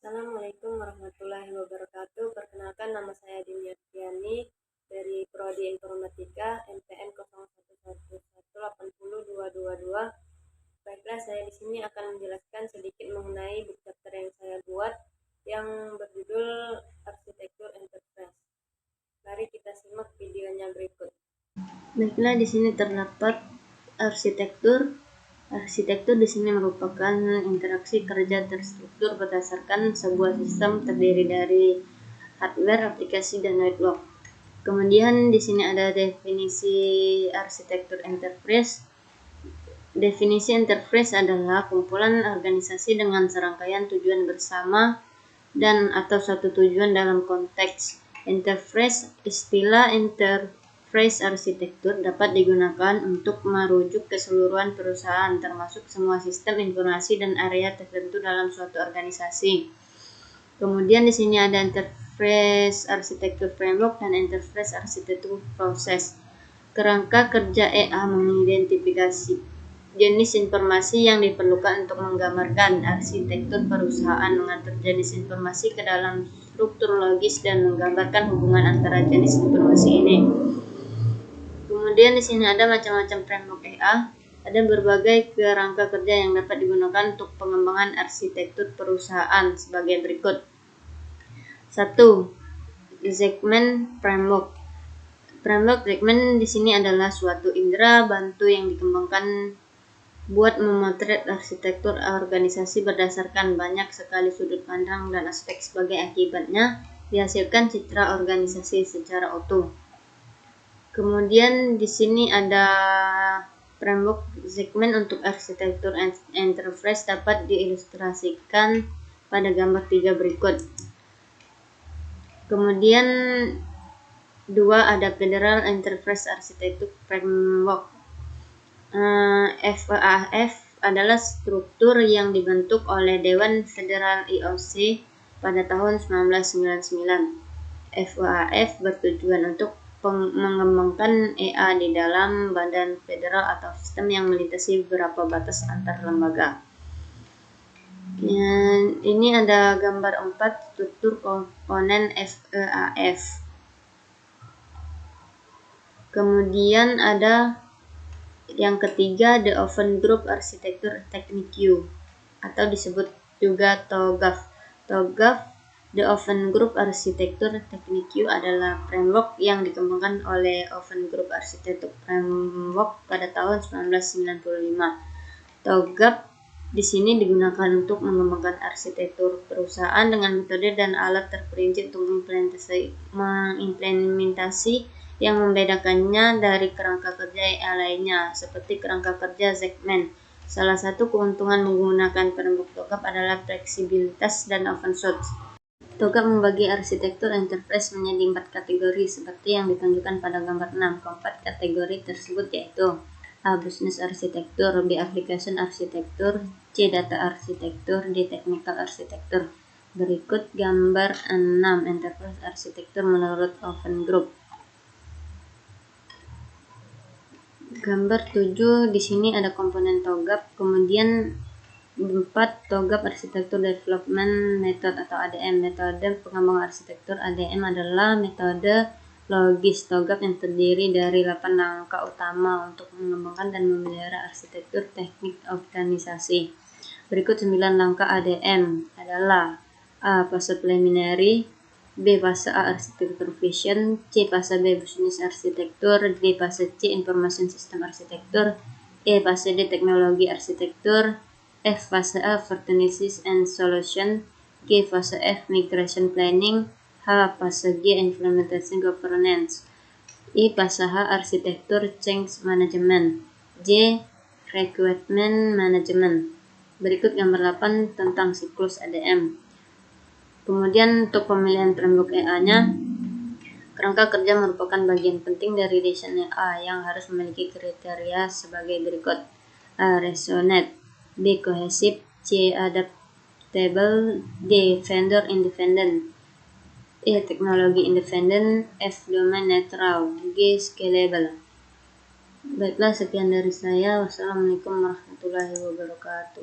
Assalamualaikum warahmatullahi wabarakatuh. Perkenalkan, nama saya Dimiartiani dari Prodi Informatika NPM 0111802222. Baiklah, saya di sini akan menjelaskan sedikit mengenai book chapter yang saya buat yang berjudul Arsitektur Enterprise. Mari kita simak videonya berikut. Baiklah, di sini terdapat arsitektur. Arsitektur di sini merupakan interaksi kerja terstruktur berdasarkan sebuah sistem terdiri dari hardware, aplikasi, dan network. Kemudian di sini ada definisi arsitektur enterprise. Definisi enterprise adalah kumpulan organisasi dengan serangkaian tujuan bersama dan atau satu tujuan dalam konteks enterprise. Istilah enterprise arsitektur dapat digunakan untuk merujuk keseluruhan perusahaan, termasuk semua sistem informasi dan area tertentu dalam suatu organisasi. Kemudian di sini ada enterprise arsitektur framework dan enterprise arsitektur proses. Kerangka kerja EA mengidentifikasi jenis informasi yang diperlukan untuk menggambarkan arsitektur perusahaan, mengatur jenis informasi ke dalam struktur logis, dan menggambarkan hubungan antara jenis informasi ini. Kemudian di sini ada macam-macam framework EA. Ada berbagai kerangka kerja yang dapat digunakan untuk pengembangan arsitektur perusahaan sebagai berikut. 1. Segment framework. Framework segment di sini adalah suatu indera bantu yang dikembangkan buat memotret arsitektur organisasi berdasarkan banyak sekali sudut pandang dan aspek. Sebagai akibatnya, dihasilkan citra organisasi secara utuh. Kemudian di sini ada framework segmen untuk arsitektur enterprise dapat diilustrasikan pada gambar 3 berikut. Kemudian 2 ada Federal Enterprise Architecture Framework. FEAF adalah struktur yang dibentuk oleh Dewan Federal IOC pada tahun 1999. FEAF bertujuan untuk mengembangkan EA di dalam badan federal atau sistem yang melintasi beberapa batas antar lembaga. Ini ada gambar 4 struktur komponen FEAF. Kemudian ada yang ketiga, The Open Group Architecture Technique atau disebut juga TOGAF. TOGAF, The Open Group Architecture Technique adalah framework yang dikembangkan oleh Open Group Architecture Framework pada tahun 1995. TOGAF di sini digunakan untuk mengembangkan arsitektur perusahaan dengan metode dan alat terperinci untuk mengimplementasi yang membedakannya dari kerangka kerja EA lainnya, seperti kerangka kerja segmen. Salah satu keuntungan menggunakan framework TOGAF adalah fleksibilitas dan open source. TOGAF membagi arsitektur enterprise menjadi 4 kategori seperti yang ditunjukkan pada gambar 6. Keempat kategori tersebut yaitu A. Business Architecture, B. Application Architecture, C. Data Architecture, D. Technical Architecture. Berikut gambar 6 Enterprise Architecture menurut Open Group. Gambar 7 di sini ada komponen TOGAF, kemudian 4 TOGAF Architecture Development Method atau ADM. Metode pengembangan arsitektur ADM adalah metode logis TOGAF yang terdiri dari 8 langkah utama untuk mengembangkan dan memelihara arsitektur teknik organisasi. Berikut 9 langkah ADM adalah A. Fase preliminary, B. Fase A. Arsitektur Vision, C. Fase B. Business Architecture, D. Fase C. Information System Architecture, E. Fase D. Teknologi Arsitektur, F. Fase A. Opportunities and Solution, G. Fase F. Migration Planning, H. Fase G. Implementation Governance, I. Fase H. Arsitektur Change Management, J. Requirement Management. Berikut gambar 8 tentang siklus ADM. Kemudian untuk pemilihan framework EA-nya, kerangka kerja merupakan bagian penting dari desain EA yang harus memiliki kriteria sebagai berikut. A. Resonate, B. Cohesive, C. Adaptable, D. Vendor Independent, E. Teknologi Independent, F. Domain Neutral, G. Scalable. Baiklah, sekian dari saya. Wassalamualaikum warahmatullahi wabarakatuh.